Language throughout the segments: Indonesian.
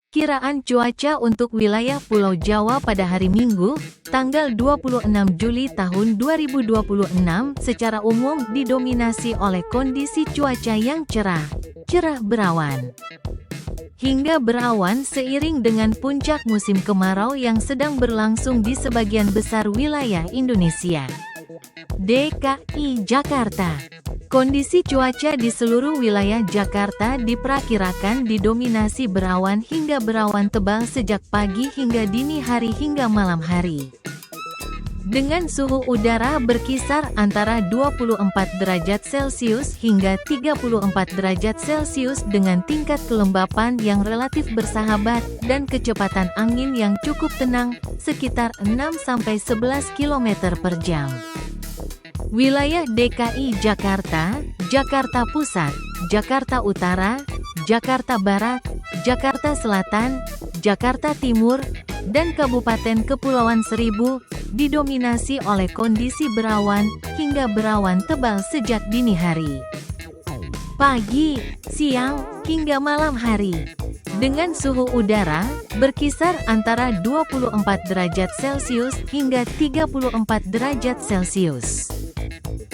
Kiraan cuaca untuk wilayah Pulau Jawa pada hari Minggu, tanggal 26 Juli tahun 2026 secara umum didominasi oleh kondisi cuaca yang cerah berawan, hingga berawan seiring dengan puncak musim kemarau yang sedang berlangsung di sebagian besar wilayah Indonesia. DKI Jakarta. Kondisi cuaca di seluruh wilayah Jakarta diperkirakan didominasi berawan hingga berawan tebal sejak pagi hingga dini hari hingga malam hari. Dengan suhu udara berkisar antara 24 derajat Celcius hingga 34 derajat Celcius dengan tingkat kelembapan yang relatif bersahabat dan kecepatan angin yang cukup tenang, sekitar 6-11 km per jam. Wilayah DKI Jakarta, Jakarta Pusat, Jakarta Utara, Jakarta Barat, Jakarta Selatan, Jakarta Timur, dan Kabupaten Kepulauan Seribu didominasi oleh kondisi berawan hingga berawan tebal sejak dini hari, pagi, siang, hingga malam hari. Dengan suhu udara berkisar antara 24 derajat Celcius hingga 34 derajat Celcius.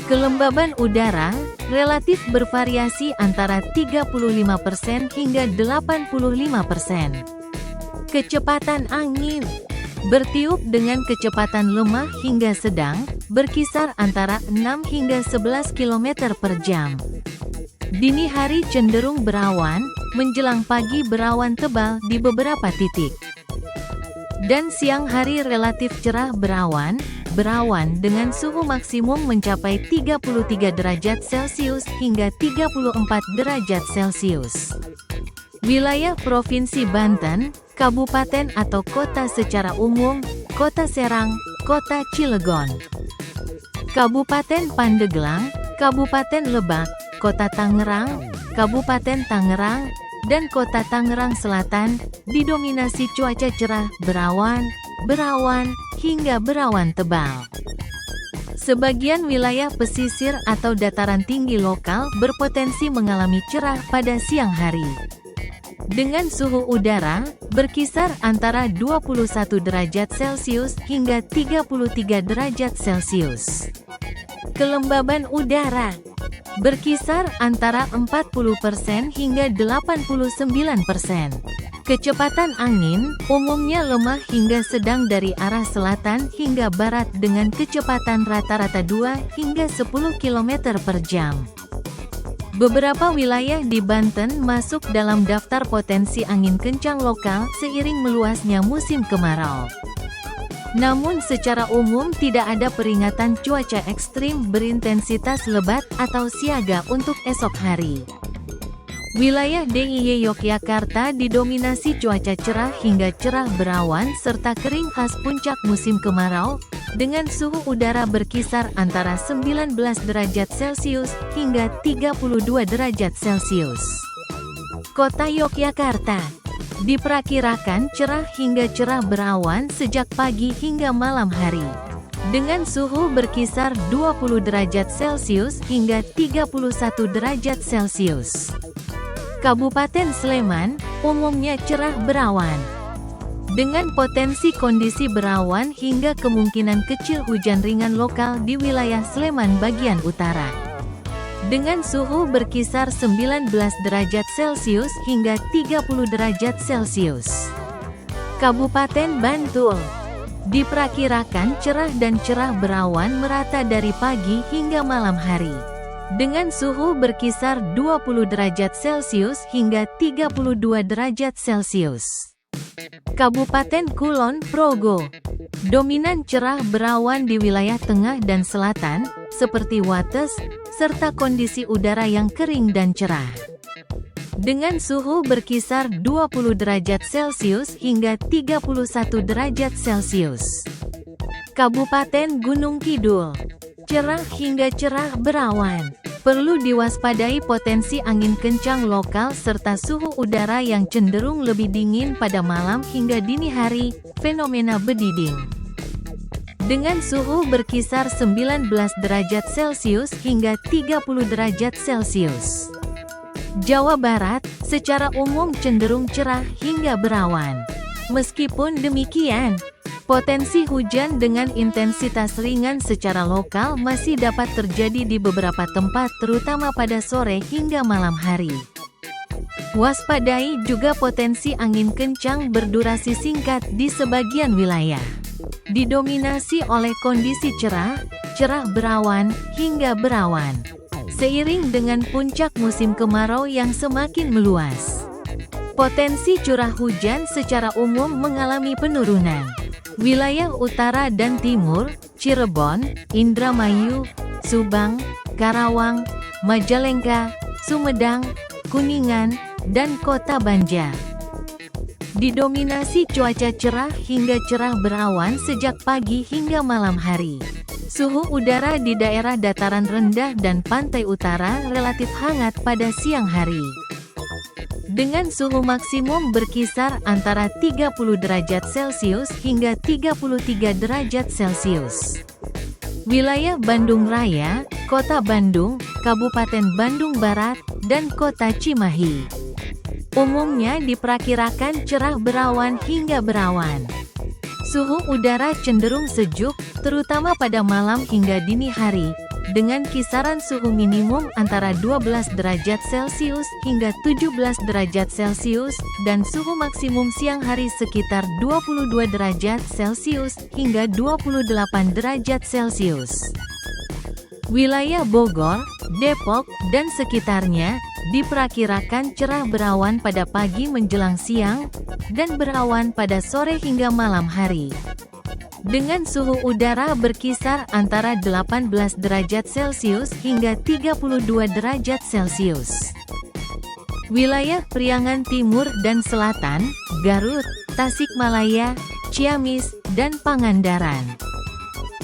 Kelembaban udara relatif bervariasi antara 35% hingga 85%. Kecepatan angin bertiup dengan kecepatan lemah hingga sedang, berkisar antara 6 hingga 11 km per jam. Dini hari cenderung berawan, menjelang pagi berawan tebal di beberapa titik. Dan siang hari relatif cerah berawan dengan suhu maksimum mencapai 33 derajat Celcius hingga 34 derajat Celcius. Wilayah Provinsi Banten, Kabupaten atau Kota secara umum, Kota Serang, Kota Cilegon, Kabupaten Pandeglang, Kabupaten Lebak, Kota Tangerang, Kabupaten Tangerang, dan Kota Tangerang Selatan, didominasi cuaca cerah berawan, hingga berawan tebal. Sebagian wilayah pesisir atau dataran tinggi lokal berpotensi mengalami cerah pada siang hari. Dengan suhu udara berkisar antara 21 derajat Celcius hingga 33 derajat Celcius. Kelembaban udara berkisar antara 40% hingga 89%. Kecepatan angin umumnya lemah hingga sedang dari arah selatan hingga barat dengan kecepatan rata-rata 2 hingga 10 km per jam. Beberapa wilayah di Banten masuk dalam daftar potensi angin kencang lokal seiring meluasnya musim kemarau. Namun secara umum tidak ada peringatan cuaca ekstrim berintensitas lebat atau siaga untuk esok hari. Wilayah DIY Yogyakarta didominasi cuaca cerah hingga cerah berawan serta kering khas puncak musim kemarau, dengan suhu udara berkisar antara 19 derajat Celcius hingga 32 derajat Celcius. Kota Yogyakarta diperkirakan cerah hingga cerah berawan sejak pagi hingga malam hari, dengan suhu berkisar 20 derajat Celcius hingga 31 derajat Celcius. Kabupaten Sleman, umumnya cerah berawan, dengan potensi kondisi berawan hingga kemungkinan kecil hujan ringan lokal di wilayah Sleman bagian utara. Dengan suhu berkisar 19 derajat Celcius hingga 30 derajat Celcius. Kabupaten Bantul diperkirakan cerah dan cerah berawan merata dari pagi hingga malam hari, dengan suhu berkisar 20 derajat Celcius hingga 32 derajat Celcius. Kabupaten Kulon Progo dominan cerah berawan di wilayah tengah dan selatan, seperti Wates, serta kondisi udara yang kering dan cerah. Dengan suhu berkisar 20 derajat Celcius hingga 31 derajat Celcius. Kabupaten Gunung Kidul, cerah hingga cerah berawan. Perlu diwaspadai potensi angin kencang lokal serta suhu udara yang cenderung lebih dingin pada malam hingga dini hari, fenomena bediding. Dengan suhu berkisar 19 derajat Celcius hingga 30 derajat Celcius. Jawa Barat, secara umum cenderung cerah hingga berawan. Meskipun demikian, potensi hujan dengan intensitas ringan secara lokal masih dapat terjadi di beberapa tempat terutama pada sore hingga malam hari. Waspadai juga potensi angin kencang berdurasi singkat di sebagian wilayah. Didominasi oleh kondisi cerah, cerah berawan, hingga berawan. Seiring dengan puncak musim kemarau yang semakin meluas, potensi curah hujan secara umum mengalami penurunan. Wilayah utara dan timur, Cirebon, Indramayu, Subang, Karawang, Majalengka, Sumedang, Kuningan, dan Kota Banjar didominasi cuaca cerah hingga cerah berawan sejak pagi hingga malam hari. Suhu udara di daerah dataran rendah dan pantai utara relatif hangat pada siang hari, dengan suhu maksimum berkisar antara 30 derajat Celcius hingga 33 derajat Celcius. Wilayah Bandung Raya, Kota Bandung, Kabupaten Bandung Barat, dan Kota Cimahi umumnya diperkirakan cerah berawan hingga berawan. Suhu udara cenderung sejuk, terutama pada malam hingga dini hari, dengan kisaran suhu minimum antara 12 derajat Celcius hingga 17 derajat Celcius, dan suhu maksimum siang hari sekitar 22 derajat Celcius hingga 28 derajat Celcius. Wilayah Bogor, Depok, dan sekitarnya diperkirakan cerah berawan pada pagi menjelang siang, dan berawan pada sore hingga malam hari, dengan suhu udara berkisar antara 18 derajat Celcius hingga 32 derajat Celcius. Wilayah Priangan Timur dan Selatan, Garut, Tasikmalaya, Ciamis, dan Pangandaran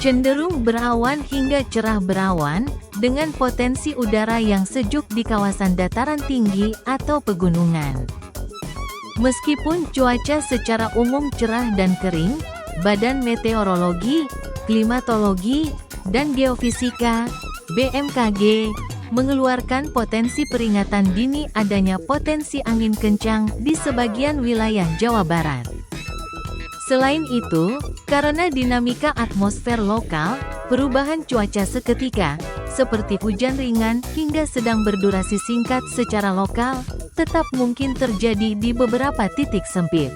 cenderung berawan hingga cerah berawan, dengan potensi udara yang sejuk di kawasan dataran tinggi atau pegunungan. Meskipun cuaca secara umum cerah dan kering, Badan Meteorologi, Klimatologi, dan Geofisika (BMKG) mengeluarkan potensi peringatan dini adanya potensi angin kencang di sebagian wilayah Jawa Barat. Selain itu, karena dinamika atmosfer lokal, perubahan cuaca seketika, seperti hujan ringan hingga sedang berdurasi singkat secara lokal, tetap mungkin terjadi di beberapa titik sempit.